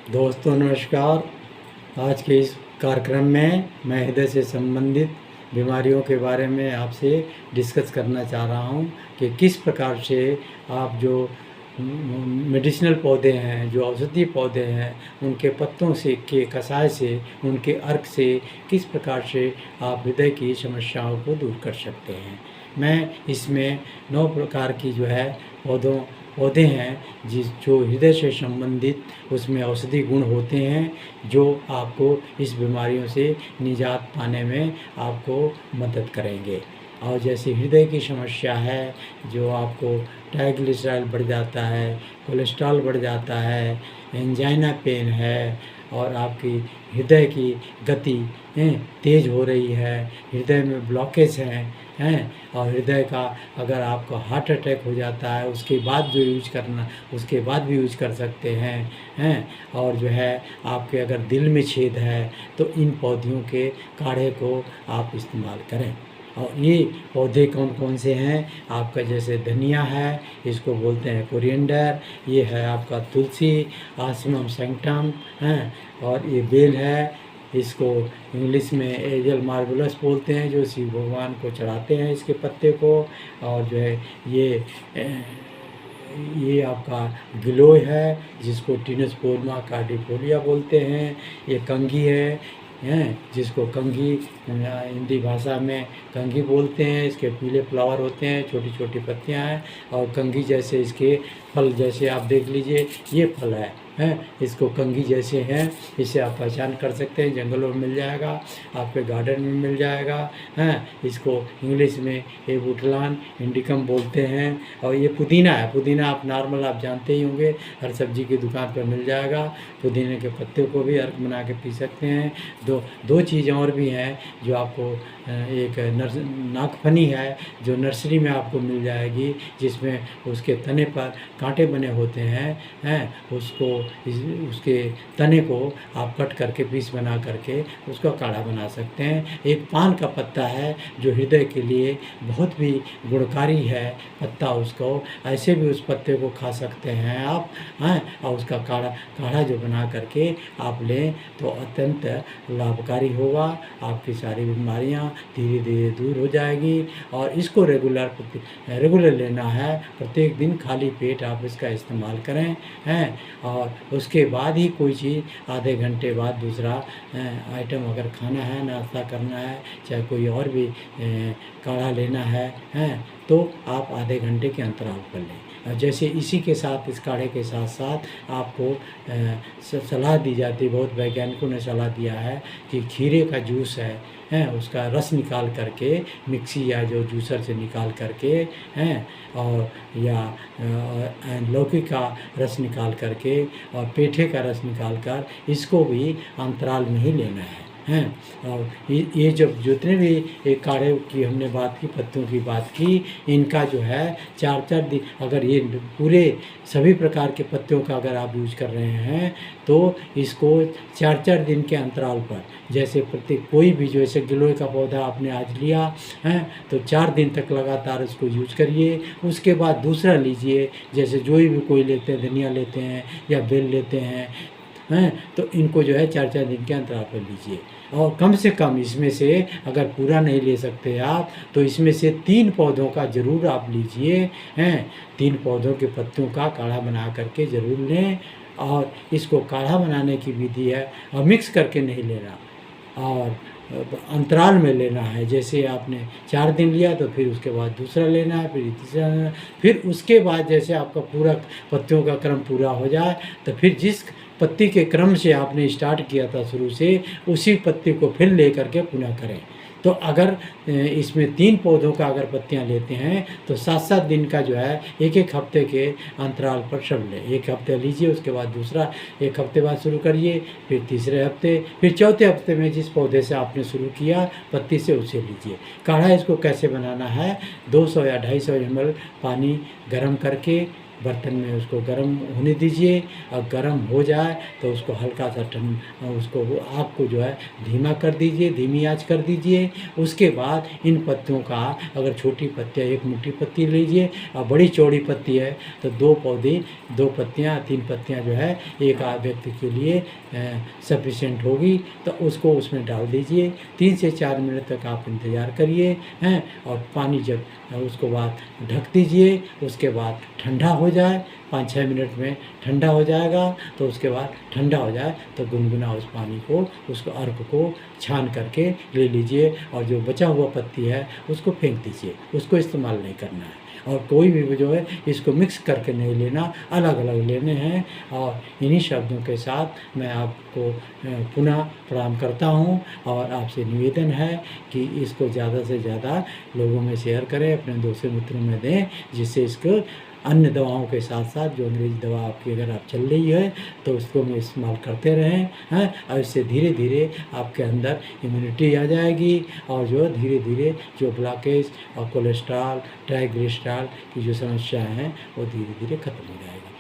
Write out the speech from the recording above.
दोस्तों नमस्कार। आज के इस कार्यक्रम में मैं हृदय से संबंधित बीमारियों के बारे में आपसे डिस्कस करना चाह रहा हूं कि किस प्रकार से आप जो मेडिसिनल पौधे हैं, जो औषधीय पौधे हैं, उनके पत्तों से के कषाय से, उनके अर्क से किस प्रकार से आप हृदय की समस्याओं को दूर कर सकते हैं। मैं इसमें 9 प्रकार की जो है पौधे हैं जो हृदय से संबंधित, उसमें औषधि गुण होते हैं जो आपको इस बीमारियों से निजात पाने में आपको मदद करेंगे। और जैसे हृदय की समस्या है, जो आपको ट्राइग्लिसराइड बढ़ जाता है, कोलेस्ट्रॉल बढ़ जाता है, एंजाइना पेन है, और आपकी हृदय की गति तेज़ हो रही है, हृदय में ब्लॉकेज हैं, और हृदय का अगर आपको हार्ट अटैक हो जाता है उसके बाद भी यूज कर सकते हैं। और जो है आपके अगर दिल में छेद है तो इन पौधों के काढ़े को आप इस्तेमाल करें। और ये पौधे कौन कौन से हैं आपका, जैसे धनिया है, इसको बोलते हैं कोरिएंडर, ये है आपका तुलसी, आसिमम सैंक्टम है, और ये बेल है, इसको इंग्लिश में एजल मार्बुलस बोलते हैं, जो शिव भगवान को चढ़ाते हैं इसके पत्ते को। और जो है ये आपका गिलोय है, जिसको टिनोस्पोरमा कार्डिफोलिया बोलते हैं। ये कंघी है जिसको कंघी हिंदी भाषा में कंघी बोलते हैं। इसके पीले फ्लावर होते हैं, छोटी छोटी पत्तियां हैं, और कंघी जैसे इसके फल, जैसे आप देख लीजिए ये फल है, इसको कंघी जैसे हैं, इसे आप पहचान कर सकते हैं। जंगलों में मिल जाएगा, आपके गार्डन में मिल जाएगा। इसको इंग्लिश में एबुटलान इंडिकम बोलते हैं। और ये पुदीना है, पुदीना आप नॉर्मल आप जानते ही होंगे, हर सब्जी की दुकान पर मिल जाएगा। पुदीने के पत्ते को भी अर्क बना के पी सकते हैं। दो चीज़ और भी हैं जो आपको, एक नागफनी है जो नर्सरी में आपको मिल जाएगी, जिसमें उसके तने पर कांटे बने होते हैं, उसके तने को आप कट करके पीस बना करके उसका काढ़ा बना सकते हैं। एक पान का पत्ता है जो हृदय के लिए बहुत भी गुणकारी है पत्ता, उसको ऐसे भी उस पत्ते को खा सकते हैं आप, और उसका काढ़ा जो बना करके आप लें तो अत्यंत लाभकारी होगा। आपकी सारी बीमारियां धीरे धीरे दूर हो जाएगी। और इसको रेगुलर लेना है, प्रत्येक दिन खाली पेट आप इसका इस्तेमाल करें और उसके बाद ही कोई चीज़ आधे घंटे बाद दूसरा आइटम अगर खाना है, नाश्ता करना है, चाहे कोई और भी काढ़ा लेना है तो आप आधे घंटे के अंतराल पर लें। जैसे इसी के साथ, इस काढ़े के साथ साथ आपको सलाह दी जाती है, बहुत वैज्ञानिकों ने सलाह दिया है कि खीरे का जूस है उसका रस निकाल करके मिक्सी या जो जूसर से निकाल करके और या लौकी का रस निकाल करके और पेठे का रस निकाल कर इसको भी अंतराल में ही लेना है। और ये जब जितने भी एक काढ़े की हमने बात की, पत्तों की बात की, इनका जो है 4-4 दिन, अगर ये पूरे सभी प्रकार के पत्तों का अगर आप यूज कर रहे हैं तो इसको 4-4 दिन के अंतराल पर, जैसे प्रत्येक कोई भी, जैसे गिलोय का पौधा आपने आज लिया तो 4 दिन तक लगातार उसको यूज करिए। उसके बाद दूसरा लीजिए, जैसे जो भी कोई लेते हैं, धनिया लेते हैं या बेल लेते हैं तो इनको जो है 4-4 दिन के अंतराल पर लीजिए। और कम से कम इसमें से, अगर पूरा नहीं ले सकते आप, तो इसमें से 3 पौधों का ज़रूर आप लीजिए 3 पौधों के पत्तों का काढ़ा बना करके ज़रूर लें। और इसको काढ़ा बनाने की विधि है, और मिक्स करके नहीं लेना और अंतराल में लेना है। जैसे आपने 4 दिन लिया तो फिर उसके बाद दूसरा लेना है, फिर तीसरा लेना है, फिर उसके बाद जैसे आपका पूरा पत्तियों का क्रम पूरा हो जाए तो फिर जिस पत्ती के क्रम से आपने स्टार्ट किया था शुरू से, उसी पत्ती को फिर ले करके पुनः करें। तो अगर इसमें 3 पौधों का अगर पत्तियां लेते हैं तो 7-7 दिन का जो है, एक हफ्ते के अंतराल पर सब लें। 1 हफ्ते लीजिए, उसके बाद दूसरा 1 हफ्ते बाद शुरू करिए, फिर तीसरे हफ्ते, फिर चौथे हफ्ते में जिस पौधे से आपने शुरू किया पत्ती से, उसे लीजिए। काढ़ा इसको कैसे बनाना है, 200 या 250 ml पानी गर्म करके बर्तन में उसको गर्म होने दीजिए और गर्म हो जाए तो उसको हल्का सा उसको आग को जो है धीमा कर दीजिए, धीमी आंच कर दीजिए। उसके बाद इन पत्तियों का, अगर छोटी पत्तियाँ 1 मुट्ठी पत्ती लीजिए और बड़ी चौड़ी पत्ती है तो 2 पौधे, 2 पत्तियाँ 3 पत्तियाँ जो है एक व्यक्ति के लिए सफिशिएंट होगी, तो उसको उसमें डाल दीजिए। 3 से 4 मिनट तक आप इंतज़ार करिए हैं, और पानी जब उसको बाद ढक दीजिए। उसके बाद ठंडा हो जाए, 5-6 मिनट में ठंडा हो जाएगा, तो उसके बाद ठंडा हो जाए तो गुनगुना उस पानी को, उसको अर्क को छान करके ले लीजिए, और जो बचा हुआ पत्ती है उसको फेंक दीजिए, उसको इस्तेमाल नहीं करना है। और कोई भी जो है इसको मिक्स करके नहीं लेना, अलग अलग लेने हैं। और इन्हीं शब्दों के साथ मैं आपको पुनः प्रणाम करता हूँ, और आपसे निवेदन है कि इसको ज़्यादा से ज़्यादा लोगों में शेयर करें, अपने दोस्तों मित्रों में दें, जिससे इसको अन्य दवाओं के साथ साथ जो अंग्रेज़ी दवा आपकी अगर आप चल रही है तो उसको में इस्तेमाल करते रहें हैं, और इससे धीरे धीरे आपके अंदर इम्यूनिटी आ जाएगी, और जो धीरे धीरे जो ब्लॉकेज और कोलेस्ट्रॉल, ट्राइग्लिसराइड की जो समस्याएं हैं वो धीरे धीरे खत्म हो जाएगी।